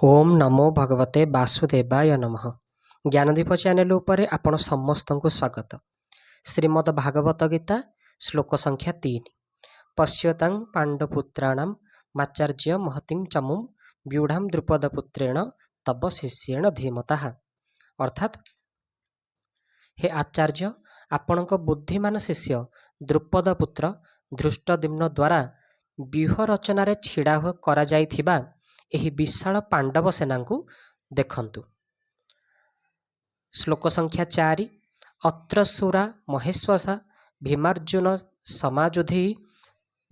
ओम नमो भगवते वासुदेवाय नमः। ज्ञानदीप चैनल उपरे आपण समस्त को स्वागत। श्रीमद् भागवत गीता श्लोक संख्या 3। पश्यतां पांडपुत्राणां माचार्य महतिं चमुं व्यूढ़ां द्रुपदपुत्रेण तब शिष्येण धीमतः। अर्थात हे आचार्य, आपणक बुद्धिमान शिष्य द्रुपद पुत्र धृष्टद्युम्न द्वारा व्यूह रचनारे छिड़ा करा जाइथिबा एही विशाल पांडव सेना को देखंतु। श्लोक संख्या 4। अत्र सुरा महेश्वसा भीमार्जुन समाजुधि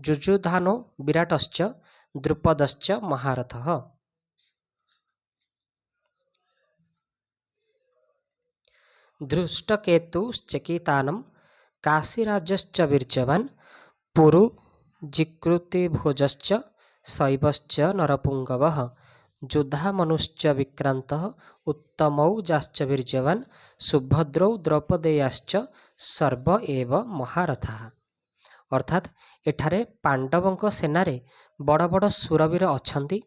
जुजुधानो विराटश्च द्रुपदश्च महारथः। धृष्टकेतुश्चकितानं काशीराजश्च वीर्यवान् पुरु जिकृतिभोजश्च शैवश्च नरपुंगवः युधामनुश्च विक्रान्तः उत्तमौजाश्च वीर्यवान् सुभद्रौ द्रौपदेयाश्च सर्व एव महारथाः। अर्थात एठारे पांडवंक सेनारे बड़ बड़ सुरवीर अछंती,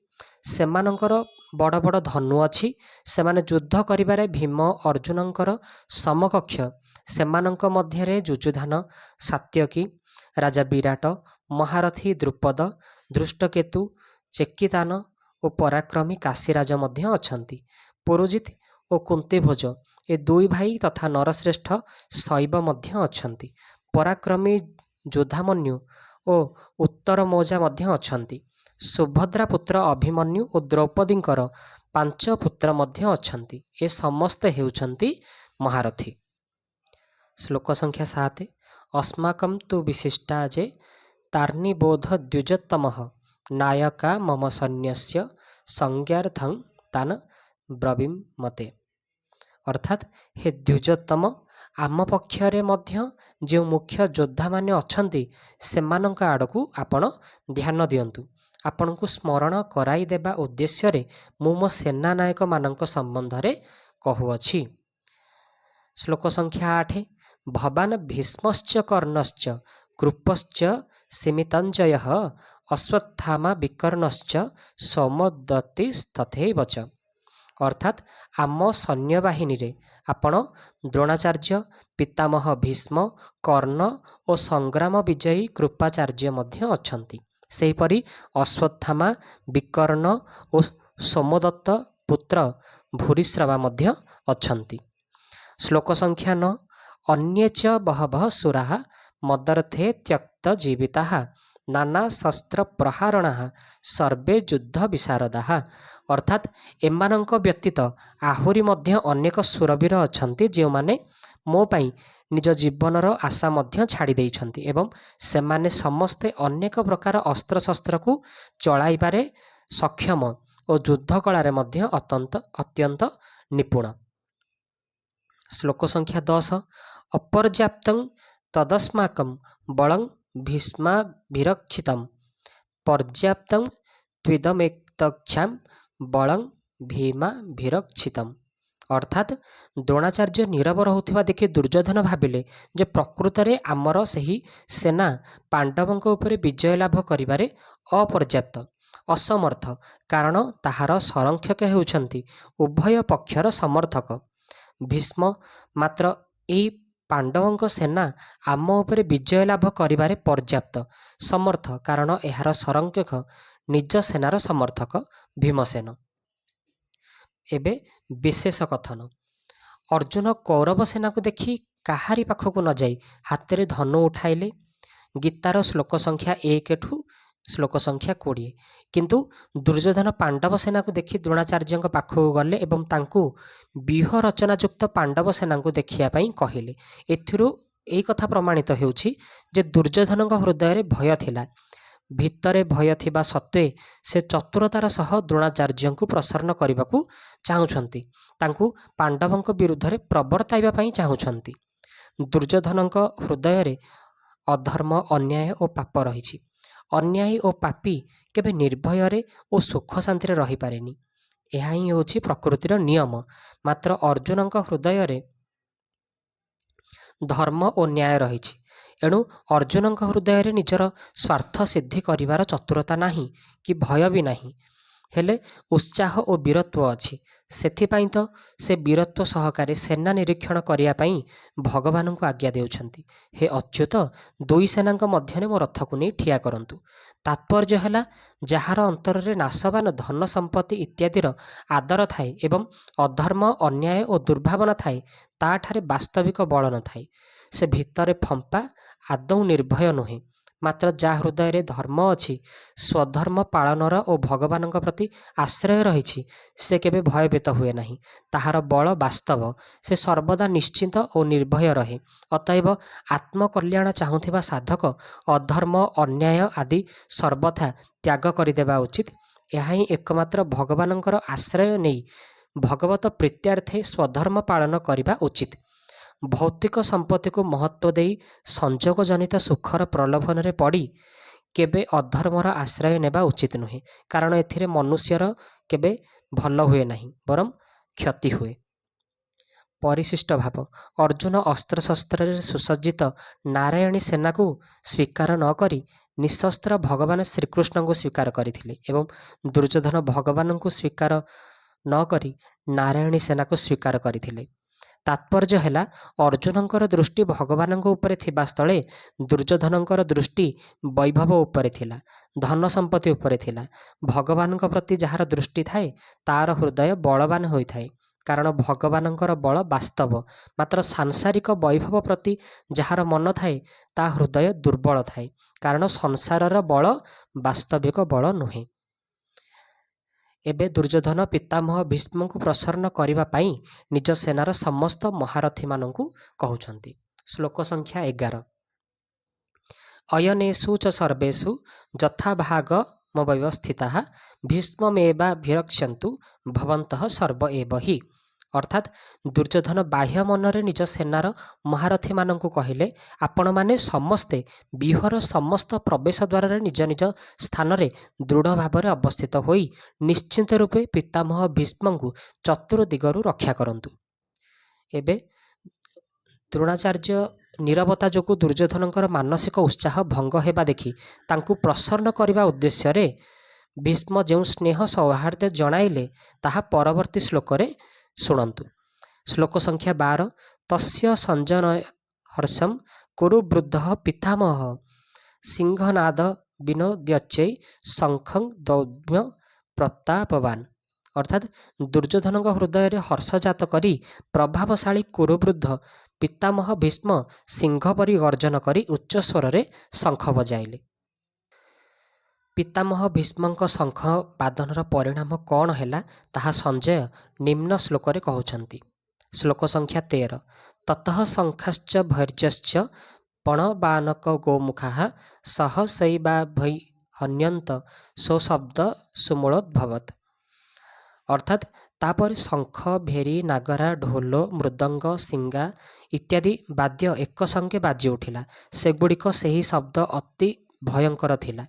सेमानंकर बड़ बड़ धनु अछि, सेमाने युद्ध करिबारे भीम अर्जुनंकर समकक्ष सेमानंक मध्यरे जुजुधान, सात्यकी, राजा विराट, महारथी द्रुपद, धृष्टकेतु, चेकितान ओ पराक्रमी काशीराज मध्य अछंती। पुरोजित ओ कुंतीभोज ए दुई भाई तथा नरश्रेष्ठ शैव मध्य अछंती। पराक्रमी योद्धामन्यु ओ उत्तर मौजा मध्य अछंती। सुभद्रा पुत्र अभिमन्यु ओ द्रौपदींकर 5 पुत्र मध्य अछंती। ए समस्त हेउछंती महारथी। श्लोक संख्या 7। अस्माकं तु विशिष्टा जे तार्निबोध द्विजोत्तमः नायका मम सैन्यस्य संज्ञार्थं तान ब्रवीमते। अर्थात हे द्विजोत्तम, आम पक्षरे मध्य जो मुख्य योद्धा माने अछंती सेमानंक आड़कू आपण ध्यान दियंतु। आपण को स्मरण कराई देबा उद्देश्य रे मु मो सेना नायक मानंक संबंध रे कहुअछि। श्लोक संख्या 8। भवान् भीष्मश्च कर्णश्च कृपश्च सीमिताञ्जयः अश्वत्थामा विकर्णश्च सौमदत्तिस्तथैव च। अर्थात आम सैन्यबाहिनी रे आपण द्रोणाचार्य, पितामह भीष्म, कर्ण और संग्राम विजयी कृपाचार्य मध्य अछंती। सेहीपरि अश्वत्थामा, विकर्ण और सोमदत्त पुत्र भूरिश्रवा मध्य अछंती। श्लोक संख्या 9। अन्ये च बहवः सुराः मदर्थे त्यक्त जीविताः नाना शस्त्र प्रहारणाः सर्वे युद्ध विशारदाः। अर्थात एमानंक व्यतीत आहुरी मध्य अनेक सुरवीर अछंती जो माने मो पाई निज जीवनर आशा मध्य छाड़ी देइछंती एवं सेमाने समस्ते अनेक प्रकार अस्त्र शस्त्र को चलाइबारे सक्षम और युद्ध कलारे मध्य अत्यंत निपुण। श्लोक संख्या 10। अपर्याप्तं तदस्माकं बलं भीष्माभिरक्षितं पर्याप्तं त्विदमेतख्यां बलं भीमाभिरक्षितम्। अर्थात द्रोणाचार्य नीरव रहुथिबा देखि दुर्योधन भाविले जे प्रकृतरे आमर सही सेना पांडवंक उपरे विजय लाभ करिबारे अपर्याप्त, असमर्थ, कारण ताहार संरक्षक हेउछंती उभय पक्षर समर्थक भीष्म। मात्र एई पांडवंक सेना आम उपरे विजय लाभ करिबारे पर्याप्त, समर्थ, कारण एहार संरक्षक निज सेनार समर्थक भीमसेन। एबे विशेष कथन। अर्जुन कौरव सेना को देखि काहारी पाखकु न जाई हाथ धनु उठाइले। गीतार श्लोक संख्या 1 ठू श्लोक संख्या 20। किंतु दुर्योधन पांडव सेना को देखि द्रोणाचार्य पाखकु गले एवं तांकु व्यूह रचनायुक्त पांडव सेना को देखिया पई कहिले। एथिरु एई कथा प्रमाणित हेउछि जे दुर्योधन हृदय रे भय थिला। भितरे भय थिबा सत्वे से चतुरतार सह द्रोणाचार्य को प्रसन्न करबाकू चाहुछंती, तांकू पांडवंक विरुद्ध रे प्रवर्ताइबा पई चाहुछंती। दुर्योधनक हृदय रे अधर्म, अन्याय और पाप रहिछि। अन्यायी और पापी केबे निर्भय रे और सुख शांति रे रहि पारेनी। एहा ही होछि प्रकृतिर नियम। मात्र अर्जुनक हृदय रे धर्म और न्याय रहिछि। एणु अर्जुनक हृदय रे निजर स्वार्थ सिद्धि करिवार चतुरता नाही कि भय भी नाही। ହେଲେ ଉତ୍ସାହ ଓ ବୀରତ୍ୱ ଅଛି। ସେଥିପାଇଁ ତ ସେ ବୀରତ୍ୱ ସହକାରେ ସେନା ନିରୀକ୍ଷଣ କରିବା ପାଇଁ ଭଗବାନଙ୍କୁ ଆଜ୍ଞା ଦେଉଛନ୍ତି। ହେ ଅଚ୍ୟୁତ, ଦୁଇ ସେନାଙ୍କ ମଧ୍ୟରେ ମୋ ରଥକୁ ନେଇ ଠିଆ କରନ୍ତୁ। ତାତ୍ପର୍ଯ୍ୟ ହେଲା, ଯାହାର ଅନ୍ତରରେ ନାଶବାନ ଧନ ସମ୍ପତ୍ତି ଇତ୍ୟାଦିର ଆଦର ଥାଏ ଏବଂ ଅଧର୍ମ, ଅନ୍ୟାୟ ଓ ଦୁର୍ଭାବନା ଥାଏ, ତାଠାରେ ବାସ୍ତବିକ ବଳ ନଥାଏ। ସେ ଭିତରେ ଫମ୍ପା, ଆଦୌ ନିର୍ଭୟ ନୁହେଁ। ମାତ୍ର ଯାହା ହୃଦୟରେ ଧର୍ମ ଅଛି, ସ୍ୱଧର୍ମ ପାଳନର ଓ ଭଗବାନଙ୍କ ପ୍ରତି ଆଶ୍ରୟ ରହିଛି, ସେ କେବେ ଭୟଭୀତ ହୁଏ ନାହିଁ। ତାହାର ବଳ ବାସ୍ତବ, ସେ ସର୍ବଦା ନିଶ୍ଚିନ୍ତ ଓ ନିର୍ଭୟ ରହେ। ଅତଏବ ଆତ୍ମକଲ୍ୟାଣ ଚାହୁଁଥିବା ସାଧକ ଅଧର୍ମ, ଅନ୍ୟାୟ ଆଦି ସର୍ବଥା ତ୍ୟାଗ କରିଦେବା ଉଚିତ। ଏହା ହିଁ ଏକମାତ୍ର ଭଗବାନଙ୍କର ଆଶ୍ରୟ ନେଇ ଭଗବତ ପ୍ରୀତ୍ୟାର୍ଥେ ସ୍ୱଧର୍ମ ପାଳନ କରିବା ଉଚିତ। ଭୌତିକ ସମ୍ପତ୍ତିକୁ ମହତ୍ତ୍ୱ ଦେଇ ସଂଯୋଗଜନିତ ସୁଖର ପ୍ରଲୋଭନରେ ପଡ଼ି କେବେ ଅଧର୍ମର ଆଶ୍ରୟ ନେବା ଉଚିତ ନୁହେଁ, କାରଣ ଏଥିରେ ମନୁଷ୍ୟର କେବେ ଭଲ ହୁଏ ନାହିଁ, ବରଂ କ୍ଷତି ହୁଏ। ପରିଶିଷ୍ଟ ଭାବ। ଅର୍ଜୁନ ଅସ୍ତ୍ରଶସ୍ତ୍ରରେ ସୁସଜ୍ଜିତ ନାରାୟଣୀ ସେନାକୁ ସ୍ୱୀକାର ନ କରି ନିଃଶସ୍ତ୍ର ଭଗବାନ ଶ୍ରୀକୃଷ୍ଣଙ୍କୁ ସ୍ୱୀକାର କରିଥିଲେ ଏବଂ ଦୁର୍ଯ୍ୟୋଧନ ଭଗବାନଙ୍କୁ ସ୍ୱୀକାର ନ କରି ନାରାୟଣୀ ସେନାକୁ ସ୍ୱୀକାର କରିଥିଲେ। ତାତ୍ପର୍ଯ୍ୟ ହେଲା, ଅର୍ଜୁନଙ୍କର ଦୃଷ୍ଟି ଭଗବାନଙ୍କ ଉପରେ ଥିବା ସ୍ଥଳେ ଦୁର୍ଯ୍ୟୋଧନଙ୍କର ଦୃଷ୍ଟି ବୈଭବ ଉପରେ ଥିଲା, ଧନ ସମ୍ପତ୍ତି ଉପରେ ଥିଲା। ଭଗବାନଙ୍କ ପ୍ରତି ଯାହାର ଦୃଷ୍ଟି ଥାଏ, ତାର ହୃଦୟ ବଳବାନ ହୋଇଥାଏ, କାରଣ ଭଗବାନଙ୍କର ବଳ ବାସ୍ତବ। ମାତ୍ର ସାଂସାରିକ ବୈଭବ ପ୍ରତି ଯାହାର ମନ ଥାଏ, ତା ହୃଦୟ ଦୁର୍ବଳ ଥାଏ, କାରଣ ସଂସାରର ବଳ ବାସ୍ତବିକ ବଳ ନୁହେଁ। ଏବେ ଦୁର୍ଯ୍ୟୋଧନ ପିତାମହ ଭୀଷ୍ମଙ୍କୁ ପ୍ରସନ୍ନ କରିବା ପାଇଁ ନିଜ ସେନାର ସମସ୍ତ ମହାରଥୀମାନଙ୍କୁ କହୁଛନ୍ତି। ଶ୍ଲୋକ ସଂଖ୍ୟା 11। ଅୟନେଷୁ ଚ ସର୍ବେଷୁ ଯଥାଭାଗମବ୍ୟବସ୍ଥିତାଃ ଭୀଷ୍ମମେବାଭିରକ୍ଷ୍ୟନ୍ତୁ ଭବନ୍ତଃ ସର୍ବ ଏବ ହି। ଅର୍ଥାତ୍ ଦୁର୍ଯ୍ୟୋଧନ ବାହ୍ୟ ମନରେ ନିଜ ସେନାର ମହାରଥୀମାନଙ୍କୁ କହିଲେ, ଆପଣମାନେ ସମସ୍ତେ ବ୍ୟୁହର ସମସ୍ତ ପ୍ରବେଶ ଦ୍ୱାରରେ ନିଜ ନିଜ ସ୍ଥାନରେ ଦୃଢ଼ ଭାବରେ ଅବସ୍ଥିତ ହୋଇ ନିଶ୍ଚିନ୍ତ ରୂପେ ପିତାମହ ଭୀଷ୍ମଙ୍କୁ ଚତୁର୍ଦିଗରୁ ରକ୍ଷା କରନ୍ତୁ। ଏବେ ଦ୍ରୋଣାଚାର୍ଯ୍ୟ ନୀରବତା ଯୋଗୁଁ ଦୁର୍ଯ୍ୟୋଧନଙ୍କର ମାନସିକ ଉତ୍ସାହ ଭଙ୍ଗ ହେବା ଦେଖି ତାଙ୍କୁ ପ୍ରସନ୍ନ କରିବା ଉଦ୍ଦେଶ୍ୟରେ ଭୀଷ୍ମ ଯେଉଁ ସ୍ନେହ ସୌହାର୍ଦ୍ଦ୍ୟ ଜଣାଇଲେ, ତାହା ପରବର୍ତ୍ତୀ ଶ୍ଲୋକରେ ଶୁଣନ୍ତୁ। ଶ୍ଲୋକ ସଂଖ୍ୟା 12। ତସ୍ୟ ସଞ୍ଜନ ହର୍ଷଂ କୁରୁ ବୃଦ୍ଧଃ ପିତାମହ ସିଂହନାଦ ବିନୋଦ୍ୟଚୈ ଶଙ୍ଖଂ ଦୌମ୍ୟ ପ୍ରତାପବାନ। ଅର୍ଥାତ୍ ଦୁର୍ଯ୍ୟୋଧନଙ୍କ ହୃଦୟରେ ହର୍ଷଜାତ କରି ପ୍ରଭାବଶାଳୀ କୁରୁବୃଦ୍ଧ ପିତାମହ ଭୀଷ୍ମ ସିଂହ ପରି ଗର୍ଜନ କରି ଉଚ୍ଚ ସ୍ୱରରେ ଶଙ୍ଖ ବଜାଇଲେ। ପିତାମହ ଭୀଷ୍ମଙ୍କ ଶଙ୍ଖ ବାଦନର ପରିଣାମ କ'ଣ ହେଲା, ତାହା ସଞ୍ଜୟ ନିମ୍ନ ଶ୍ଲୋକରେ କହୁଛନ୍ତି। ଶ୍ଲୋକ ସଂଖ୍ୟା 13। ତତଃ ଶଙ୍ଖାଶ୍ଚ ଭୈର୍ଯ୍ୟଶ୍ଚ ପଣବାନକ ଗୋମୁଖାଃ ସହସୈବାଭୈ ହନ୍ୟନ୍ତ ସୋଶବ୍ଦ ସୁମୂଳୋଦ୍ଭବତ୍। ଅର୍ଥାତ୍ ତାପରେ ଶଙ୍ଖ, ଭେରୀ, ନାଗରା, ଢୋଲ, ମୃଦଙ୍ଗ, ଶିଙ୍ଗା ଇତ୍ୟାଦି ବାଦ୍ୟ ଏକସଙ୍ଗେ ବାଜି ଉଠିଲା। ସେଗୁଡ଼ିକ ସେହି ଶବ୍ଦ ଅତି ଭୟଙ୍କର ଥିଲା।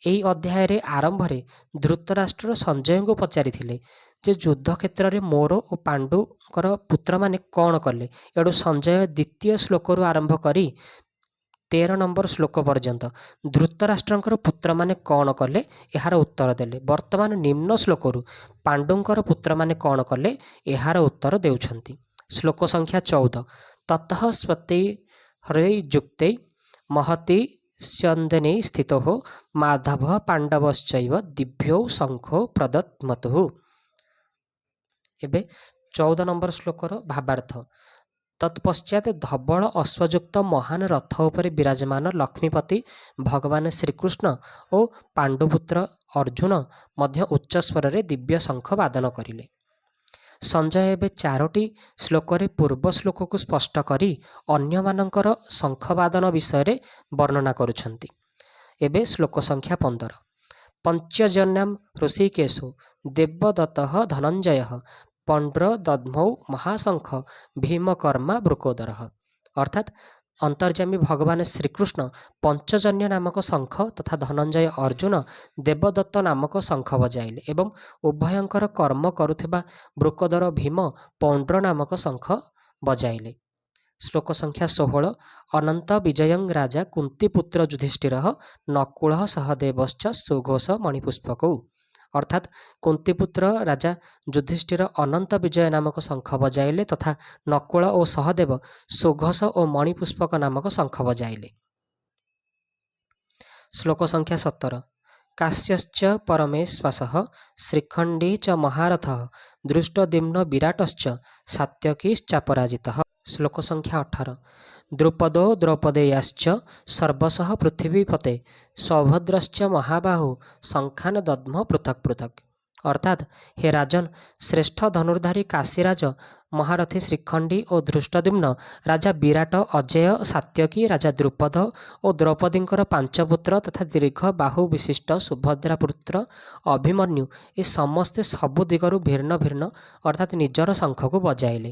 ଏହି ଅଧ୍ୟାୟରେ ଆରମ୍ଭରେ ଧୃତରାଷ୍ଟ୍ର ସଞ୍ଜୟଙ୍କୁ ପଚାରିଥିଲେ ଯେ ଯୁଦ୍ଧକ୍ଷେତ୍ରରେ ମୋର ଓ ପାଣ୍ଡୁଙ୍କର ପୁତ୍ରମାନେ କ'ଣ କଲେ। ଏଣୁ ସଞ୍ଜୟ ଦ୍ୱିତୀୟ ଶ୍ଲୋକରୁ ଆରମ୍ଭ କରି 13 ନମ୍ବର ଶ୍ଲୋକ ପର୍ଯ୍ୟନ୍ତ ଧୃତରାଷ୍ଟ୍ରଙ୍କର ପୁତ୍ରମାନେ କ'ଣ କଲେ ଏହାର ଉତ୍ତର ଦେଲେ। ବର୍ତ୍ତମାନ ନିମ୍ନ ଶ୍ଲୋକରୁ ପାଣ୍ଡୁଙ୍କର ପୁତ୍ରମାନେ କ'ଣ କଲେ ଏହାର ଉତ୍ତର ଦେଉଛନ୍ତି। ଶ୍ଲୋକ ସଂଖ୍ୟା 14। ତତଃ ସ୍ୱତୈ ହରୈ ଯୁକ୍ତୈ ମହତି ସ୍ୟନ୍ଦନେ ସ୍ଥିତୋ ମାଧବ ପାଣ୍ଡବଶ୍ଚୈବ ଦିଭ୍ୟୌ ଶଙ୍ଖୋ ପ୍ରଦତ୍ମତୁଃ। ଏବେ 14 ନମ୍ବର ଶ୍ଲୋକର ଭାବାର୍ଥ। ତତ୍ପଶ୍ଚାତ୍ ଧବଳ ଅଶ୍ୱଯୁକ୍ତ ମହାନ ରଥ ଉପରେ ବିରାଜମାନ ଲକ୍ଷ୍ମୀପତି ଭଗବାନ ଶ୍ରୀକୃଷ୍ଣ ଓ ପାଣ୍ଡୁପୁତ୍ର ଅର୍ଜୁନ ମଧ୍ୟ ଉଚ୍ଚ ସ୍ୱରରେ ଦିବ୍ୟ ଶଙ୍ଖ ବାଦନ କରିଲେ। ସଞ୍ଜୟ ଏବେ 4ଟି ଶ୍ଲୋକରେ ପୂର୍ବ ଶ୍ଲୋକକୁ ସ୍ପଷ୍ଟ କରି ଅନ୍ୟମାନଙ୍କର ଶଙ୍ଖବାଦନ ବିଷୟରେ ବର୍ଣ୍ଣନା କରୁଛନ୍ତି। ଏବେ ଶ୍ଲୋକ ସଂଖ୍ୟା 15। ପଞ୍ଚଜନ୍ୟାଂ ହୃଷୀକେଶୋ ଦେବଦତ୍ତଃ ଧନଞ୍ଜୟଃ ପଣ୍ଡ୍ରଦଧ୍ମୌ ମହାଶଙ୍ଖ ଭୀମକର୍ମା ବୃକୋଦରଃ। ଅର୍ଥାତ୍ ଅନ୍ତର୍ଯାମୀ ଭଗବାନ ଶ୍ରୀକୃଷ୍ଣ ପଞ୍ଚଜନ୍ୟ ନାମକ ଶଙ୍ଖ ତଥା ଧନଞ୍ଜୟ ଅର୍ଜୁନ ଦେବଦତ୍ତ ନାମକ ଶଙ୍ଖ ବଜାଇଲେ ଏବଂ ଉଭୟଙ୍କର କର୍ମ କରୁଥିବା ବୃକୋଦର ଭୀମ ପୌଣ୍ଡ୍ର ନାମକ ଶଙ୍ଖ ବଜାଇଲେ। ଶ୍ଲୋକ ସଂଖ୍ୟା 16। ଅନନ୍ତ ବିଜୟଂ ରାଜା କୁନ୍ତିପୁତ୍ର ଯୁଧିଷ୍ଠିରଃ ନକୁଳଃ ସହଦେବଶ୍ଚ ସୁଘୋଷ ମଣିପୁଷ୍ପକୌ। ଅର୍ଥାତ୍ କୁନ୍ତୀପୁତ୍ର ରାଜା ଯୁଧିଷ୍ଠିର ଅନନ୍ତ ବିଜୟ ନାମକ ଶଙ୍ଖ ବଜାଇଲେ ତଥା ନକୁଳ ଓ ସହଦେବ ସୁଘୋଷ ଓ ମଣିପୁଷ୍ପକ ନାମକ ଶଙ୍ଖ ବଜାଇଲେ। ଶ୍ଲୋକ ସଂଖ୍ୟା 17। କାଶ୍ୟଶ୍ଚ ପରମେ ଶ୍ୱାସଃ ଶ୍ରୀଖଣ୍ଡୀ ଚ ମହାରଥଃ ଦୃଷ୍ଟଦ୍ୟୁମ୍ନ ବିରାଟଶ୍ଚ ସାତ୍ୟକୀଶ୍ଚାପରାଜିତଃ। ଶ୍ଲୋକ ସଂଖ୍ୟା 18। ଦ୍ରୁପଦୋ ଦ୍ରୌପଦେୟାଶ୍ଚ ସର୍ବଶଃ ପୃଥିବୀପତେ ସୌଭଦ୍ରଶ୍ଚ ମହାବାହୁ ଶଙ୍ଖାନ ଦଦ୍ମ ପୃଥକ୍ ପୃଥକ୍। ଅର୍ଥାତ୍ ହେ ରାଜନ୍, ଶ୍ରେଷ୍ଠ ଧନୁର୍ଧାରୀ କାଶୀରାଜ ମହାରଥୀ ଶ୍ରୀଖଣ୍ଡୀ ଓ ଧୃଷ୍ଟଦ୍ୟୁମ୍ନ, ରାଜା ବିରାଟ, ଅଜେୟ, ସାତ୍ୟକୀ, ରାଜା ଦ୍ରୁପଦ ଓ ଦ୍ରୌପଦୀଙ୍କର 5 ପୁତ୍ର ତଥା ଦୀର୍ଘ ବାହୁ ବିଶିଷ୍ଟ ସୁଭଦ୍ରା ପୁତ୍ର ଅଭିମନ୍ୟୁ ଏ ସମସ୍ତେ ସବୁ ଦିଗରୁ ଭିନ୍ନ ଭିନ୍ନ ଅର୍ଥାତ୍ ନିଜର ଶଙ୍ଖକୁ ବଜାଇଲେ।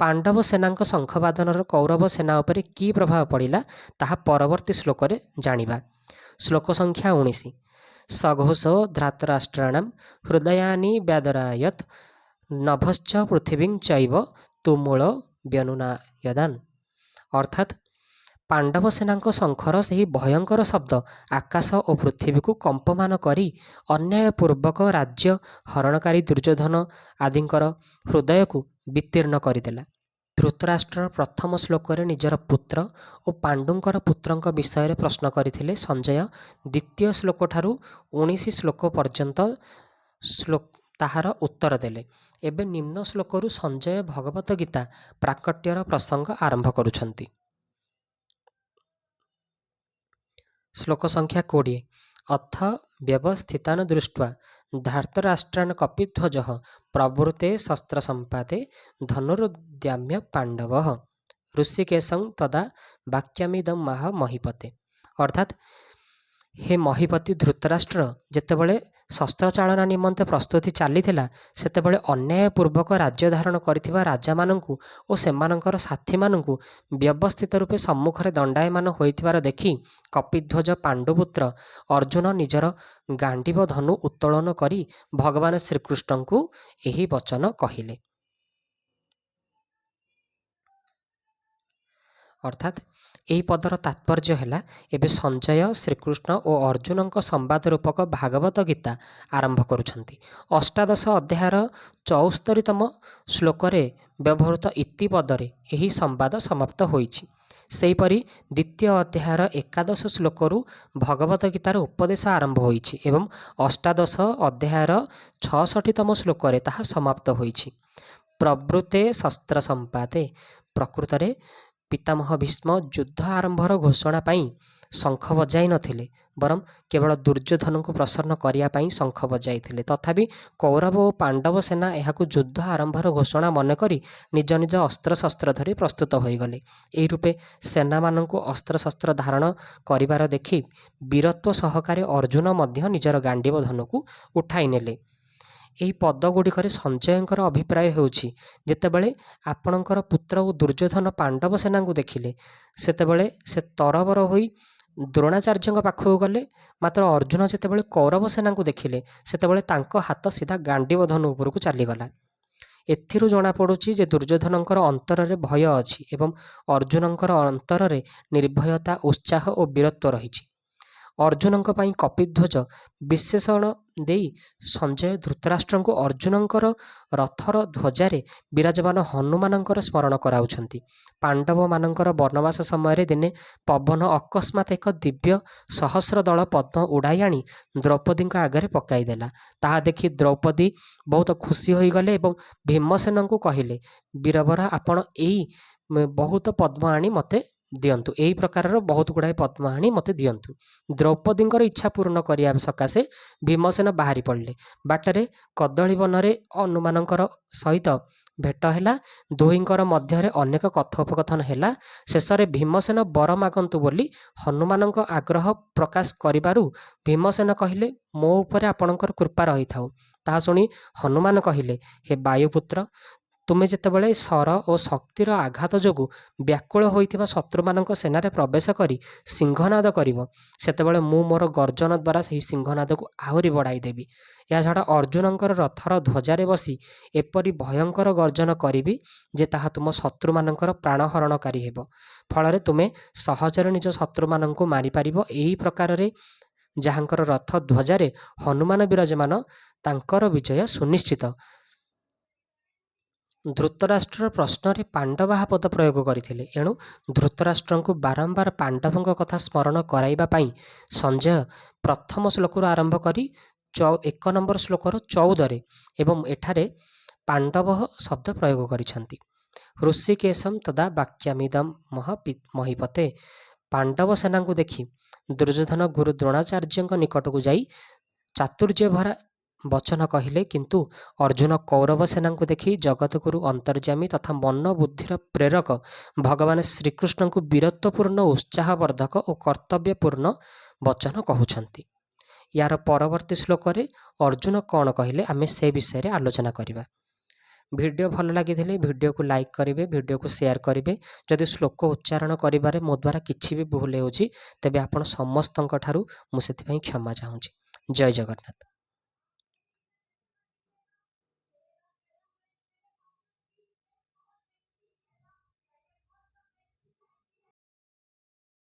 ପାଣ୍ଡବ ସେନାଙ୍କ ଶଙ୍ଖବାଦନର କୌରବ ସେନା ଉପରେ କି ପ୍ରଭାବ ପଡ଼ିଲା ତାହା ପରବର୍ତ୍ତୀ ଶ୍ଲୋକରେ ଜାଣିବା। ଶ୍ଲୋକ ସଂଖ୍ୟା 19। ସଘୋଷୋ ଧାତରାଷ୍ଟ୍ରାଣାଂ ହୃଦୟାନି ବ୍ୟାଦରାୟତ୍ ନଭଶ୍ଚ ପୃଥିବୀଂ ଚୈବ ତୁମୂଳ ବ୍ୟନୁନାୟଦାନ୍। ଅର୍ଥାତ୍ ପାଣ୍ଡବ ସେନାଙ୍କ ଶଙ୍ଖର ସେହି ଭୟଙ୍କର ଶବ୍ଦ ଆକାଶ ଓ ପୃଥିବୀକୁ କମ୍ପମାନ କରି ଅନ୍ୟାୟପୂର୍ବକ ରାଜ୍ୟ ହରଣକାରୀ ଦୁର୍ଯ୍ୟୋଧନ ଆଦିଙ୍କର ହୃଦୟକୁ ବିତୀର୍ଣ୍ଣ କରିଦେଲା। ଧୃତରାଷ୍ଟ୍ର ପ୍ରଥମ ଶ୍ଲୋକରେ ନିଜର ପୁତ୍ର ଓ ପାଣ୍ଡୁଙ୍କର ପୁତ୍ରଙ୍କ ବିଷୟରେ ପ୍ରଶ୍ନ କରିଥିଲେ ସଞ୍ଜୟ ଦ୍ୱିତୀୟ ଶ୍ଲୋକଠାରୁ 19 ଶ୍ଲୋକ ପର୍ଯ୍ୟନ୍ତ ତାହାର ଉତ୍ତର ଦେଲେ। ଏବେ ନିମ୍ନ ଶ୍ଲୋକରୁ ସଞ୍ଜୟ ଭଗବତ ଗୀତା ପ୍ରାକଟ୍ୟର ପ୍ରସଙ୍ଗ ଆରମ୍ଭ କରୁଛନ୍ତି। ଶ୍ଲୋକ ସଂଖ୍ୟା 20। ଅଥ ବ୍ୟବସ୍ଥିତାନ ଦୃଷ୍ଟ୍ୱା ଧାର୍ତରାଷ୍ଟ୍ରାନ୍ କପିଧ୍ୱଜଃ ପ୍ରବୃତେ ଶସ୍ତ୍ର ସମ୍ପାତେ ଧନୁରୁଦ୍ଦାମ୍ୟ ପାଣ୍ଡବଃ ଋଷିକେଶଂ ତଦା ବାକ୍ୟାମିଦଂ ମାହ ମହୀପତେ। ଅର୍ଥାତ୍ ହେ ମହୀପତି ଧୃତରାଷ୍ଟ୍ର, ଯେତେବେଳେ ଶସ୍ତ୍ରଚାଳନା ନିମନ୍ତେ ପ୍ରସ୍ତୁତି ଚାଲିଥିଲା ସେତେବେଳେ ଅନ୍ୟାୟପୂର୍ବକ ରାଜ୍ୟ ଧାରଣ କରିଥିବା ରାଜାମାନଙ୍କୁ ଓ ସେମାନଙ୍କର ସାଥୀମାନଙ୍କୁ ବ୍ୟବସ୍ଥିତ ରୂପେ ସମ୍ମୁଖରେ ଦଣ୍ଡାୟମାନ ହୋଇଥିବାର ଦେଖି କପିଧ୍ୱଜ ପାଣ୍ଡୁପୁତ୍ର ଅର୍ଜୁନ ନିଜର ଗାଣ୍ଡିବ ଧନୁ ଉତ୍ତୋଳନ କରି ଭଗବାନ ଶ୍ରୀକୃଷ୍ଣଙ୍କୁ ଏହି ବଚନ କହିଲେ। ଅର୍ଥାତ୍ ଏହି ପଦର ତାତ୍ପର୍ଯ୍ୟ ହେଲା ଏବେ ସଞ୍ଜୟ ଶ୍ରୀକୃଷ୍ଣ ଓ ଅର୍ଜୁନଙ୍କ ସମ୍ବାଦ ରୂପକ ଭାଗବତ ଗୀତା ଆରମ୍ଭ କରୁଛନ୍ତି। ଅଷ୍ଟାଦଶ ଅଧ୍ୟାୟର 74ତମ ଶ୍ଲୋକରେ ବ୍ୟବହୃତ ଇତି ପଦରେ ଏହି ସମ୍ବାଦ ସମାପ୍ତ ହୋଇଛି। ସେହିପରି ଦ୍ୱିତୀୟ ଅଧ୍ୟାୟର 11 ଶ୍ଲୋକରୁ ଭଗବତ ଗୀତାର ଉପଦେଶ ଆରମ୍ଭ ହୋଇଛି ଏବଂ ଅଷ୍ଟାଦଶ ଅଧ୍ୟାୟର 66ତମ ଶ୍ଲୋକରେ ତାହା ସମାପ୍ତ ହୋଇଛି। ପ୍ରବୃତେ ଶସ୍ତ୍ର ସମ୍ପାତେ, ପ୍ରକୃତରେ ପିତାମହ ଭୀଷ୍ମ ଯୁଦ୍ଧ ଆରମ୍ଭର ଘୋଷଣା ପାଇଁ ଶଙ୍ଖ ବଜାଇ ନଥିଲେ, ବରଂ କେବଳ ଦୁର୍ଯ୍ୟୋଧନଙ୍କୁ ପ୍ରସନ୍ନ କରିବା ପାଇଁ ଶଙ୍ଖ ବଜାଇଥିଲେ। ତଥାପି କୌରବ ଓ ପାଣ୍ଡବ ସେନା ଏହାକୁ ଯୁଦ୍ଧ ଆରମ୍ଭର ଘୋଷଣା ମନେକରି ନିଜ ନିଜ ଅସ୍ତ୍ରଶସ୍ତ୍ର ଧରି ପ୍ରସ୍ତୁତ ହୋଇଗଲେ। ଏହି ରୂପେ ସେନାମାନଙ୍କୁ ଅସ୍ତ୍ରଶସ୍ତ୍ର ଧାରଣ କରିବାର ଦେଖି ବୀରତ୍ୱ ସହକାରେ ଅର୍ଜୁନ ମଧ୍ୟ ନିଜର ଗାଣ୍ଡିବ ଧନୁକୁ ଉଠାଇ ନେଲେ। ଏହି ପଦଗୁଡ଼ିକରେ ସଞ୍ଜୟଙ୍କର ଅଭିପ୍ରାୟ ହେଉଛି, ଯେତେବେଳେ ଆପଣଙ୍କର ପୁତ୍ର ଓ ଦୁର୍ଯ୍ୟୋଧନ ପାଣ୍ଡବ ସେନାଙ୍କୁ ଦେଖିଲେ ସେତେବେଳେ ସେ ତରବର ହୋଇ ଦ୍ରୋଣାଚାର୍ଯ୍ୟଙ୍କ ପାଖକୁ ଗଲେ, ମାତ୍ର ଅର୍ଜୁନ ଯେତେବେଳେ କୌରବ ସେନାଙ୍କୁ ଦେଖିଲେ ସେତେବେଳେ ତାଙ୍କ ହାତ ସିଧା ଗାଣ୍ଡିବ ଧନୁ ଉପରକୁ ଚାଲିଗଲା। ଏଥିରୁ ଜଣାପଡ଼ୁଛି ଯେ ଦୁର୍ଯ୍ୟୋଧନଙ୍କର ଅନ୍ତରରେ ଭୟ ଅଛି ଏବଂ ଅର୍ଜୁନଙ୍କର ଅନ୍ତରରେ ନିର୍ଭୟତା, ଉତ୍ସାହ ଓ ବୀରତ୍ୱ ରହିଛି। ଅର୍ଜୁନଙ୍କ ପାଇଁ କପିଧ୍ୱଜ ବିଶେଷଣ ଦେଇ ସଞ୍ଜୟ ଧୃତରାଷ୍ଟ୍ରଙ୍କୁ ଅର୍ଜୁନଙ୍କର ରଥର ଧ୍ୱଜାରେ ବିରାଜମାନ ହନୁମାନଙ୍କର ସ୍ମରଣ କରାଉଛନ୍ତି। ପାଣ୍ଡବମାନଙ୍କର ବନବାସ ସମୟରେ ଦିନେ ପବନ ଅକସ୍ମାତ୍ ଏକ ଦିବ୍ୟ ସହସ୍ର ଦଳ ପଦ୍ମ ଉଡ଼ାଇ ଆଣି ଦ୍ରୌପଦୀଙ୍କ ଆଗରେ ପକାଇଦେଲା। ତାହା ଦେଖି ଦ୍ରୌପଦୀ ବହୁତ ଖୁସି ହୋଇଗଲେ ଏବଂ ଭୀମସେନଙ୍କୁ କହିଲେ, ବୀରବର, ଆପଣ ଏଇ ବହୁତ ପଦ୍ମ ଆଣି ମୋତେ ଦିଅନ୍ତୁ, ଏହି ପ୍ରକାରର ବହୁତ ଗୁଡ଼ାଏ ପଦ୍ମ ଆଣି ମୋତେ ଦିଅନ୍ତୁ। ଦ୍ରୌପଦୀଙ୍କର ଇଚ୍ଛା ପୂର୍ଣ୍ଣ କରିବା ସକାଶେ ଭୀମସେନ ବାହାରି ପଡ଼ିଲେ। ବାଟରେ କଦଳୀ ବନରେ ହନୁମାନଙ୍କର ସହିତ ଭେଟ ହେଲା। ଦୁହିଁଙ୍କର ମଧ୍ୟରେ ଅନେକ କଥୋପକଥନ ହେଲା। ଶେଷରେ ଭୀମସେନ ବର ମାଗନ୍ତୁ ବୋଲି ହନୁମାନଙ୍କ ଆଗ୍ରହ ପ୍ରକାଶ କରିବାରୁ ଭୀମସେନ କହିଲେ, ମୋ ଉପରେ ଆପଣଙ୍କର କୃପା ରହିଥାଉ। ତାହା ଶୁଣି ହନୁମାନ କହିଲେ, ହେ ବାୟୁପୁତ୍ର, ତୁମେ ଯେତେବେଳେ ଶର ଓ ଶକ୍ତିର ଆଘାତ ଯୋଗୁଁ ବ୍ୟାକୁଳ ହୋଇଥିବା ଶତ୍ରୁମାନଙ୍କ ସେନାରେ ପ୍ରବେଶ କରି ସିଂହନାଦ କରିବ, ସେତେବେଳେ ମୁଁ ମୋର ଗର୍ଜନ ଦ୍ୱାରା ସେହି ସିଂହନାଦକୁ ଆହୁରି ବଢ଼ାଇ ଦେବି। ଏହାଛଡ଼ା ଅର୍ଜୁନଙ୍କର ରଥର ଧ୍ୱଜାରେ ବସି ଏପରି ଭୟଙ୍କର ଗର୍ଜନ କରିବି ଯେ ତାହା ତୁମ ଶତ୍ରୁମାନଙ୍କର ପ୍ରାଣହରଣକାରୀ ହେବ। ଫଳରେ ତୁମେ ସହଜରେ ନିଜ ଶତ୍ରୁମାନଙ୍କୁ ମାରିପାରିବ। ଏହି ପ୍ରକାରରେ ଯାହାଙ୍କର ରଥ ଧ୍ୱଜାରେ ହନୁମାନ ବିରାଜମାନ ତାଙ୍କର ବିଜୟ ସୁନିଶ୍ଚିତ। ଧୃତରାଷ୍ଟ୍ର ପ୍ରଶ୍ନରେ ପାଣ୍ଡବାହା ପଦ ପ୍ରୟୋଗ କରିଥିଲେ। ଏଣୁ ଧୃତରାଷ୍ଟ୍ରଙ୍କୁ ବାରମ୍ବାର ପାଣ୍ଡବଙ୍କ କଥା ସ୍ମରଣ କରାଇବା ପାଇଁ ସଞ୍ଜୟ ପ୍ରଥମ ଶ୍ଲୋକରୁ ଆରମ୍ଭ କରି 1 ନମ୍ବର ଶ୍ଲୋକର 14ରେ ଏବଂ ଏଠାରେ ପାଣ୍ଡବ ଶବ୍ଦ ପ୍ରୟୋଗ କରିଛନ୍ତି। ହୃଷିକେଶମ୍ ତଦା ବାକ୍ୟାମିଦମ୍ ମହୀପତେ। ପାଣ୍ଡବ ସେନାଙ୍କୁ ଦେଖି ଦୁର୍ଯ୍ୟୋଧନ ଗୁରୁ ଦ୍ରୋଣାଚାର୍ଯ୍ୟଙ୍କ ନିକଟକୁ ଯାଇ ଚାତୁର୍ଯ୍ୟ ଭରା ବଚନ କହିଲେ, କିନ୍ତୁ ଅର୍ଜୁନ କୌରବ ସେନାଙ୍କୁ ଦେଖି ଜଗତଗୁରୁ ଅନ୍ତର୍ଯ୍ୟାମୀ ତଥା ମନ ବୁଦ୍ଧିର ପ୍ରେରକ ଭଗବାନ ଶ୍ରୀକୃଷ୍ଣଙ୍କୁ ବୀରତ୍ୱପୂର୍ଣ୍ଣ ଉତ୍ସାହବର୍ଦ୍ଧକ ଓ କର୍ତ୍ତବ୍ୟପୂର୍ଣ୍ଣ ବଚନ କହୁଛନ୍ତି। ୟାର ପରବର୍ତ୍ତୀ ଶ୍ଲୋକରେ ଅର୍ଜୁନ କ'ଣ କହିଲେ ଆମେ ସେ ବିଷୟରେ ଆଲୋଚନା କରିବା। ଭିଡ଼ିଓ ଭଲ ଲାଗିଥିଲେ ଭିଡ଼ିଓକୁ ଲାଇକ୍ କରିବେ, ଭିଡ଼ିଓକୁ ସେୟାର କରିବେ। ଯଦି ଶ୍ଲୋକ ଉଚ୍ଚାରଣ କରିବାରେ ମୋ ଦ୍ୱାରା କିଛି ବି ଭୁଲ ହେଉଛି ତେବେ ଆପଣ ସମସ୍ତଙ୍କ ଠାରୁ ମୁଁ ସେଥିପାଇଁ କ୍ଷମା ଚାହୁଁଛି। ଜୟ ଜଗନ୍ନାଥ।